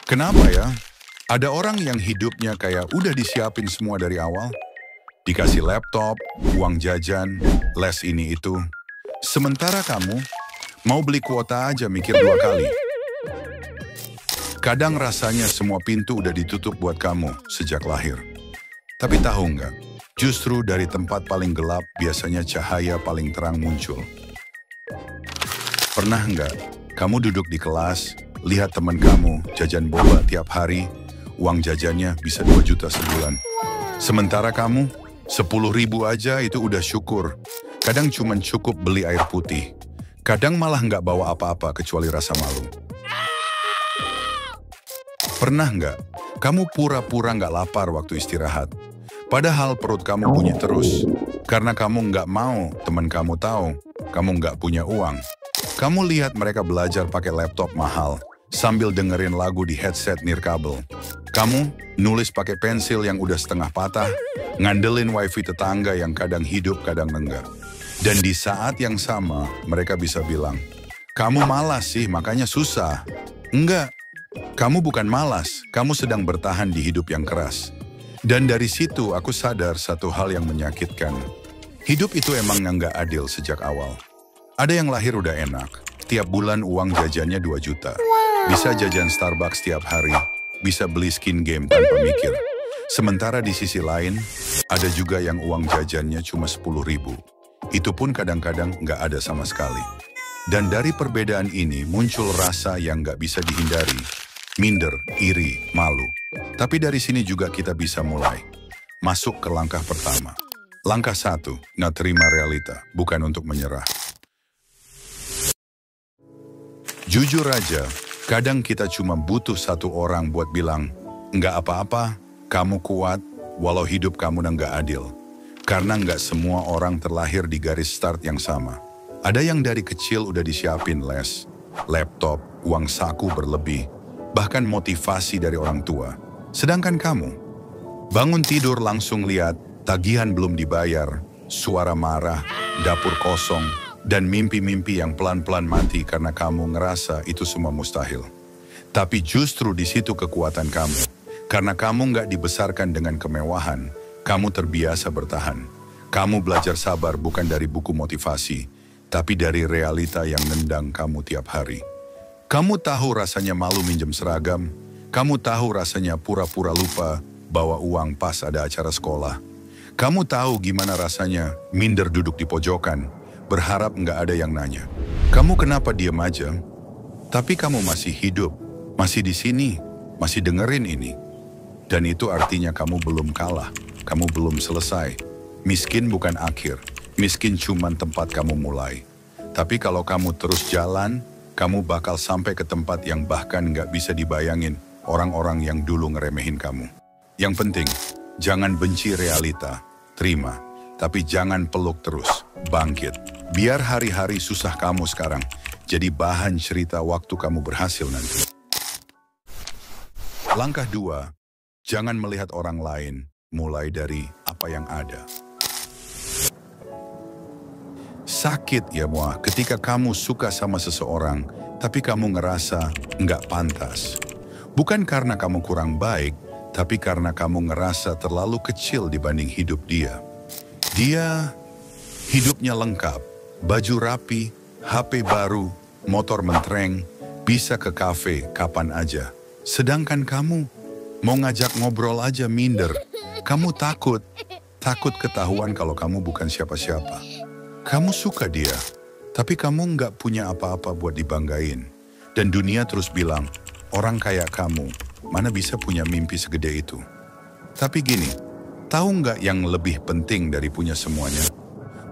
Kenapa ya? Ada orang yang hidupnya kayak udah disiapin semua dari awal. Dikasih laptop, uang jajan, les ini itu. Sementara kamu mau beli kuota aja mikir dua kali. Kadang rasanya semua pintu udah ditutup buat kamu sejak lahir. Tapi tahu nggak? Justru dari tempat paling gelap biasanya cahaya paling terang muncul. Pernah nggak kamu duduk di kelas, lihat teman kamu jajan boba tiap hari, uang jajannya bisa 2 juta sebulan. Sementara kamu, 10.000 aja itu udah syukur. Kadang cuma cukup beli air putih. Kadang malah nggak bawa apa-apa kecuali rasa malu. Pernah nggak kamu pura-pura nggak lapar waktu istirahat? Padahal perut kamu bunyi terus. Karena kamu nggak mau teman kamu tahu kamu nggak punya uang. Kamu lihat mereka belajar pakai laptop mahal sambil dengerin lagu di headset nirkabel. Kamu nulis pakai pensil yang udah setengah patah, ngandelin wifi tetangga yang kadang hidup kadang enggak. Dan di saat yang sama mereka bisa bilang, kamu malas sih makanya susah. Enggak, kamu bukan malas, kamu sedang bertahan di hidup yang keras. Dan dari situ aku sadar satu hal yang menyakitkan. Hidup itu emang nggak adil sejak awal. Ada yang lahir udah enak, tiap bulan uang jajannya 2 juta. Bisa jajan Starbucks tiap hari, bisa beli skin game tanpa mikir. Sementara di sisi lain, ada juga yang uang jajannya cuma 10.000. Itu pun kadang-kadang nggak ada sama sekali. Dan dari perbedaan ini muncul rasa yang nggak bisa dihindari. Minder, iri, malu. Tapi dari sini juga kita bisa mulai. Masuk ke langkah pertama. Langkah 1, nggak terima realita, bukan untuk menyerah. Jujur aja, kadang kita cuma butuh satu orang buat bilang, nggak apa-apa, kamu kuat, walau hidup kamu nggak adil. Karena nggak semua orang terlahir di garis start yang sama. Ada yang dari kecil udah disiapin les, laptop, uang saku berlebih, bahkan motivasi dari orang tua. Sedangkan kamu, bangun tidur langsung lihat, tagihan belum dibayar, suara marah, dapur kosong, dan mimpi-mimpi yang pelan-pelan mati karena kamu ngerasa itu semua mustahil. Tapi justru di situ kekuatan kamu. Karena kamu nggak dibesarkan dengan kemewahan, kamu terbiasa bertahan. Kamu belajar sabar bukan dari buku motivasi, tapi dari realita yang nendang kamu tiap hari. Kamu tahu rasanya malu minjem seragam, kamu tahu rasanya pura-pura lupa bawa uang pas ada acara sekolah. Kamu tahu gimana rasanya minder duduk di pojokan, berharap nggak ada yang nanya. Kamu kenapa diam aja? Tapi kamu masih hidup, masih di sini, masih dengerin ini. Dan itu artinya kamu belum kalah, kamu belum selesai. Miskin bukan akhir, miskin cuman tempat kamu mulai. Tapi kalau kamu terus jalan, kamu bakal sampai ke tempat yang bahkan nggak bisa dibayangin orang-orang yang dulu ngeremehin kamu. Yang penting, jangan benci realita, terima. Tapi jangan peluk terus, bangkit. Biar hari-hari susah kamu sekarang jadi bahan cerita waktu kamu berhasil nanti. Langkah 2, jangan melihat orang lain, mulai dari apa yang ada. Sakit ya Moa ketika kamu suka sama seseorang, tapi kamu ngerasa nggak pantas. Bukan karena kamu kurang baik, tapi karena kamu ngerasa terlalu kecil dibanding hidup dia. Dia hidupnya lengkap, baju rapi, HP baru, motor mentereng, bisa ke kafe kapan aja. Sedangkan kamu mau ngajak ngobrol aja minder. Kamu takut ketahuan kalau kamu bukan siapa-siapa. Kamu suka dia, tapi kamu nggak punya apa-apa buat dibanggain. Dan dunia terus bilang, orang kayak kamu, mana bisa punya mimpi segede itu. Tapi gini, tahu nggak yang lebih penting dari punya semuanya?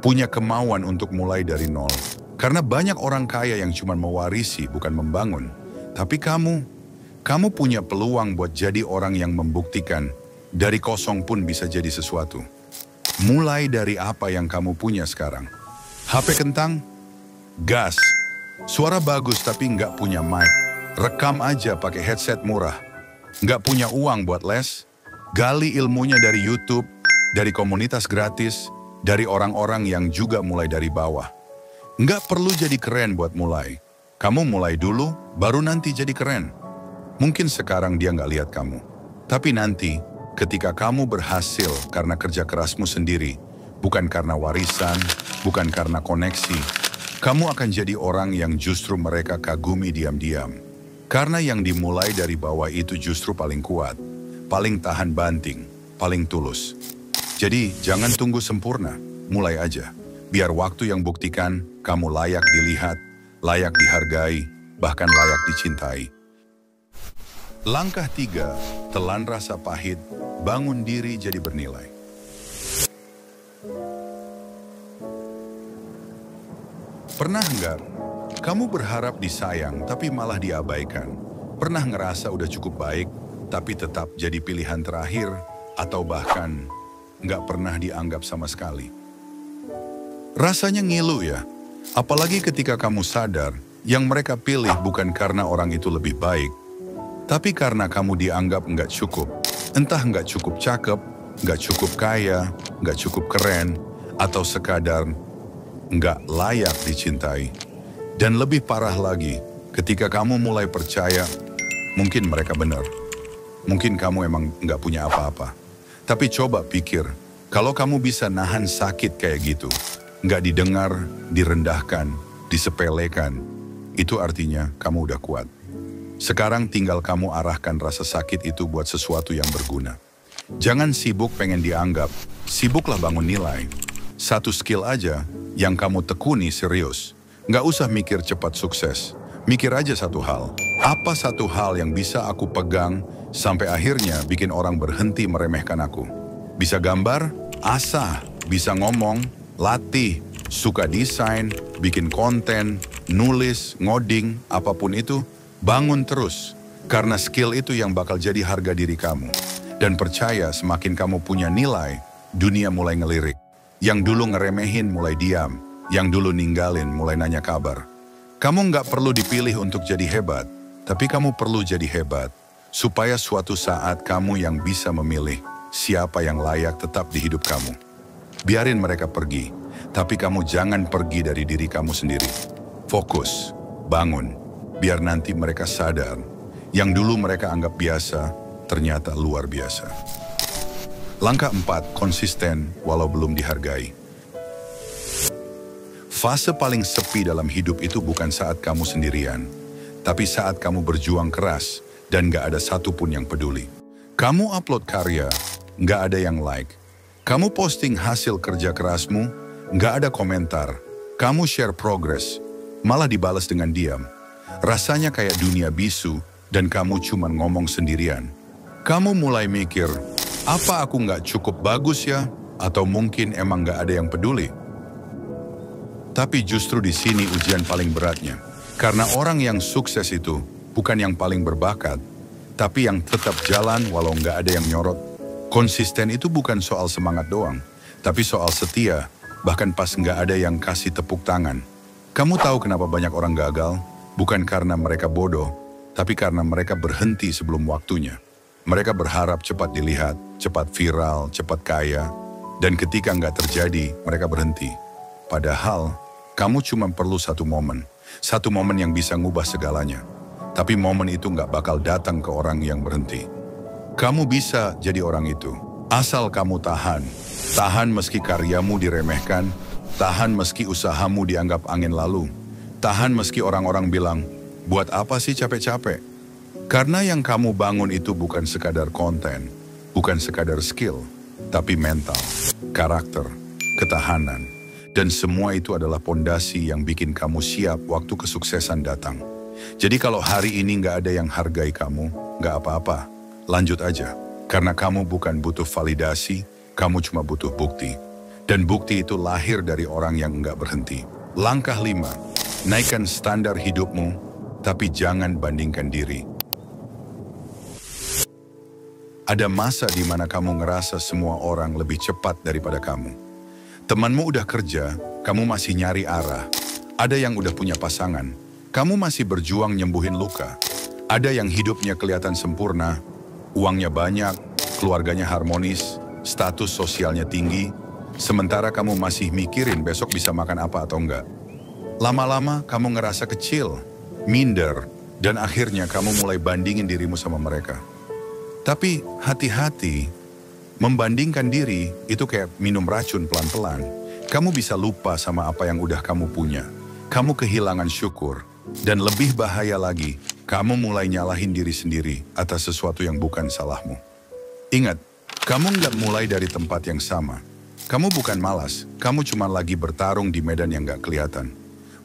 Punya kemauan untuk mulai dari nol. Karena banyak orang kaya yang cuma mewarisi, bukan membangun. Tapi kamu punya peluang buat jadi orang yang membuktikan, dari kosong pun bisa jadi sesuatu. Mulai dari apa yang kamu punya sekarang. HP kentang, gas. Suara bagus tapi nggak punya mic. Rekam aja pakai headset murah. Nggak punya uang buat les. Gali ilmunya dari YouTube, dari komunitas gratis, dari orang-orang yang juga mulai dari bawah. Nggak perlu jadi keren buat mulai. Kamu mulai dulu, baru nanti jadi keren. Mungkin sekarang dia nggak lihat kamu. Tapi nanti, ketika kamu berhasil karena kerja kerasmu sendiri, bukan karena warisan, bukan karena koneksi, kamu akan jadi orang yang justru mereka kagumi diam-diam. Karena yang dimulai dari bawah itu justru paling kuat, paling tahan banting, paling tulus. Jadi jangan tunggu sempurna, mulai aja. Biar waktu yang buktikan kamu layak dilihat, layak dihargai, bahkan layak dicintai. Langkah 3, telan rasa pahit, bangun diri jadi bernilai. Pernah nggak kamu berharap disayang tapi malah diabaikan? Pernah ngerasa udah cukup baik tapi tetap jadi pilihan terakhir? Atau bahkan nggak pernah dianggap sama sekali? Rasanya ngilu ya? Apalagi ketika kamu sadar yang mereka pilih bukan karena orang itu lebih baik, tapi karena kamu dianggap nggak cukup. Entah nggak cukup cakep, nggak cukup kaya, nggak cukup keren, atau sekadar nggak layak dicintai. Dan lebih parah lagi, ketika kamu mulai percaya, mungkin mereka benar. Mungkin kamu emang nggak punya apa-apa. Tapi coba pikir, kalau kamu bisa nahan sakit kayak gitu, nggak didengar, direndahkan, disepelekan, itu artinya kamu udah kuat. Sekarang tinggal kamu arahkan rasa sakit itu buat sesuatu yang berguna. Jangan sibuk pengen dianggap, sibuklah bangun nilai. Satu skill aja yang kamu tekuni serius. Nggak usah mikir cepat sukses. Mikir aja satu hal. Apa satu hal yang bisa aku pegang sampai akhirnya bikin orang berhenti meremehkan aku? Bisa gambar? Asah. Bisa ngomong? Latih. Suka desain? Bikin konten? Nulis? Ngoding? Apapun itu? Bangun terus. Karena skill itu yang bakal jadi harga diri kamu. Dan percaya semakin kamu punya nilai, dunia mulai ngelirik. Yang dulu ngeremehin mulai diam. Yang dulu ninggalin mulai nanya kabar. Kamu nggak perlu dipilih untuk jadi hebat, tapi kamu perlu jadi hebat. Supaya suatu saat kamu yang bisa memilih siapa yang layak tetap di hidup kamu. Biarin mereka pergi, tapi kamu jangan pergi dari diri kamu sendiri. Fokus, bangun, biar nanti mereka sadar. Yang dulu mereka anggap biasa, ternyata luar biasa. Langkah 4, konsisten walau belum dihargai. Fase paling sepi dalam hidup itu bukan saat kamu sendirian, tapi saat kamu berjuang keras dan gak ada satupun yang peduli. Kamu upload karya, gak ada yang like. Kamu posting hasil kerja kerasmu, gak ada komentar. Kamu share progress, malah dibalas dengan diam. Rasanya kayak dunia bisu dan kamu cuma ngomong sendirian. Kamu mulai mikir, apa aku nggak cukup bagus ya? Atau mungkin emang nggak ada yang peduli? Tapi justru di sini ujian paling beratnya. Karena orang yang sukses itu bukan yang paling berbakat, tapi yang tetap jalan walau nggak ada yang nyorot. Konsisten itu bukan soal semangat doang, tapi soal setia, bahkan pas nggak ada yang kasih tepuk tangan. Kamu tahu kenapa banyak orang gagal? Bukan karena mereka bodoh, tapi karena mereka berhenti sebelum waktunya. Mereka berharap cepat dilihat, cepat viral, cepat kaya, dan ketika nggak terjadi, mereka berhenti. Padahal, kamu cuma perlu satu momen yang bisa ngubah segalanya. Tapi momen itu nggak bakal datang ke orang yang berhenti. Kamu bisa jadi orang itu, asal kamu tahan. Tahan meski karyamu diremehkan, tahan meski usahamu dianggap angin lalu, tahan meski orang-orang bilang, buat apa sih capek-capek? Karena yang kamu bangun itu bukan sekadar konten, bukan sekadar skill, tapi mental, karakter, ketahanan, dan semua itu adalah pondasi yang bikin kamu siap waktu kesuksesan datang. Jadi kalau hari ini nggak ada yang hargai kamu, nggak apa-apa, lanjut aja. Karena kamu bukan butuh validasi, kamu cuma butuh bukti. Dan bukti itu lahir dari orang yang nggak berhenti. Langkah 5, naikkan standar hidupmu, tapi jangan bandingkan diri. Ada masa di mana kamu ngerasa semua orang lebih cepat daripada kamu. Temanmu udah kerja, kamu masih nyari arah. Ada yang udah punya pasangan, kamu masih berjuang nyembuhin luka. Ada yang hidupnya kelihatan sempurna, uangnya banyak, keluarganya harmonis, status sosialnya tinggi, sementara kamu masih mikirin besok bisa makan apa atau enggak. Lama-lama kamu ngerasa kecil, minder, Dan akhirnya kamu mulai bandingin dirimu sama mereka. Tapi hati-hati, membandingkan diri itu kayak minum racun pelan-pelan. Kamu bisa lupa sama apa yang udah kamu punya. Kamu kehilangan syukur. Dan lebih bahaya lagi, kamu mulai nyalahin diri sendiri atas sesuatu yang bukan salahmu. Ingat, kamu nggak mulai dari tempat yang sama. Kamu bukan malas, kamu cuma lagi bertarung di medan yang nggak kelihatan.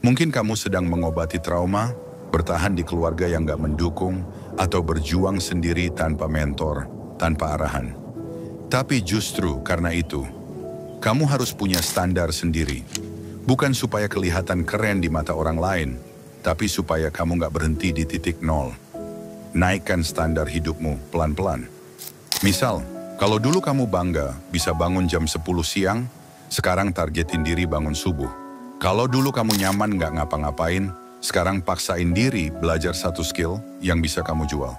Mungkin kamu sedang mengobati trauma, bertahan di keluarga yang nggak mendukung, atau berjuang sendiri tanpa mentor, tanpa arahan. Tapi justru karena itu, kamu harus punya standar sendiri. Bukan supaya kelihatan keren di mata orang lain, tapi supaya kamu nggak berhenti di titik nol. Naikkan standar hidupmu pelan-pelan. Misal, kalau dulu kamu bangga bisa bangun jam 10 siang, sekarang targetin diri bangun subuh. Kalau dulu kamu nyaman nggak ngapa-ngapain, sekarang paksain diri belajar satu skill yang bisa kamu jual.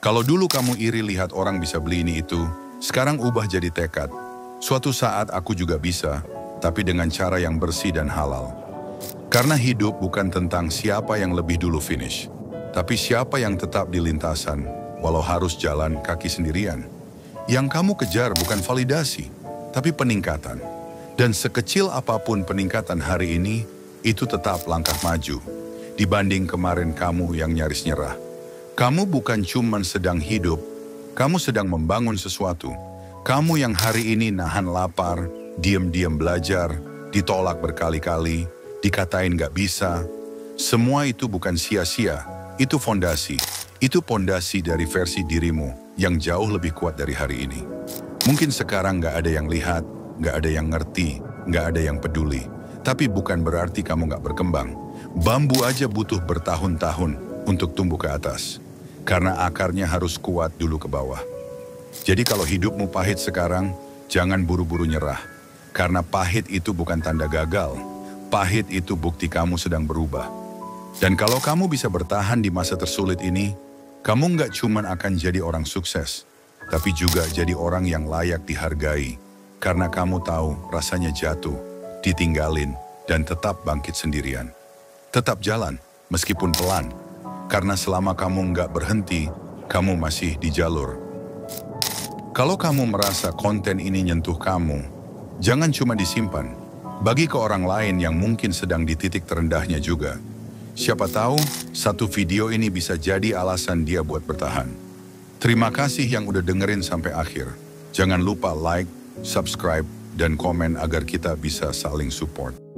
Kalau dulu kamu iri lihat orang bisa beli ini itu, sekarang ubah jadi tekad. Suatu saat aku juga bisa, tapi dengan cara yang bersih dan halal. Karena hidup bukan tentang siapa yang lebih dulu finish, tapi siapa yang tetap di lintasan, walau harus jalan kaki sendirian. Yang kamu kejar bukan validasi, tapi peningkatan. Dan sekecil apapun peningkatan hari ini, itu tetap langkah maju. Dibanding kemarin kamu yang nyaris nyerah. Kamu bukan cuma sedang hidup, kamu sedang membangun sesuatu. Kamu yang hari ini nahan lapar, diam-diam belajar, ditolak berkali-kali, dikatain gak bisa. Semua itu bukan sia-sia, itu fondasi. Itu fondasi dari versi dirimu yang jauh lebih kuat dari hari ini. Mungkin sekarang gak ada yang lihat, gak ada yang ngerti, gak ada yang peduli. Tapi bukan berarti kamu gak berkembang. Bambu aja butuh bertahun-tahun untuk tumbuh ke atas. Karena akarnya harus kuat dulu ke bawah. Jadi kalau hidupmu pahit sekarang, jangan buru-buru nyerah. Karena pahit itu bukan tanda gagal. Pahit itu bukti kamu sedang berubah. Dan kalau kamu bisa bertahan di masa tersulit ini, kamu nggak cuma akan jadi orang sukses, tapi juga jadi orang yang layak dihargai. Karena kamu tahu rasanya jatuh, ditinggalin, dan tetap bangkit sendirian. Tetap jalan, meskipun pelan. Karena selama kamu nggak berhenti, kamu masih di jalur. Kalau kamu merasa konten ini nyentuh kamu, jangan cuma disimpan. Bagi ke orang lain yang mungkin sedang di titik terendahnya juga. Siapa tahu, satu video ini bisa jadi alasan dia buat bertahan. Terima kasih yang udah dengerin sampai akhir. Jangan lupa like, subscribe, dan komen agar kita bisa saling support.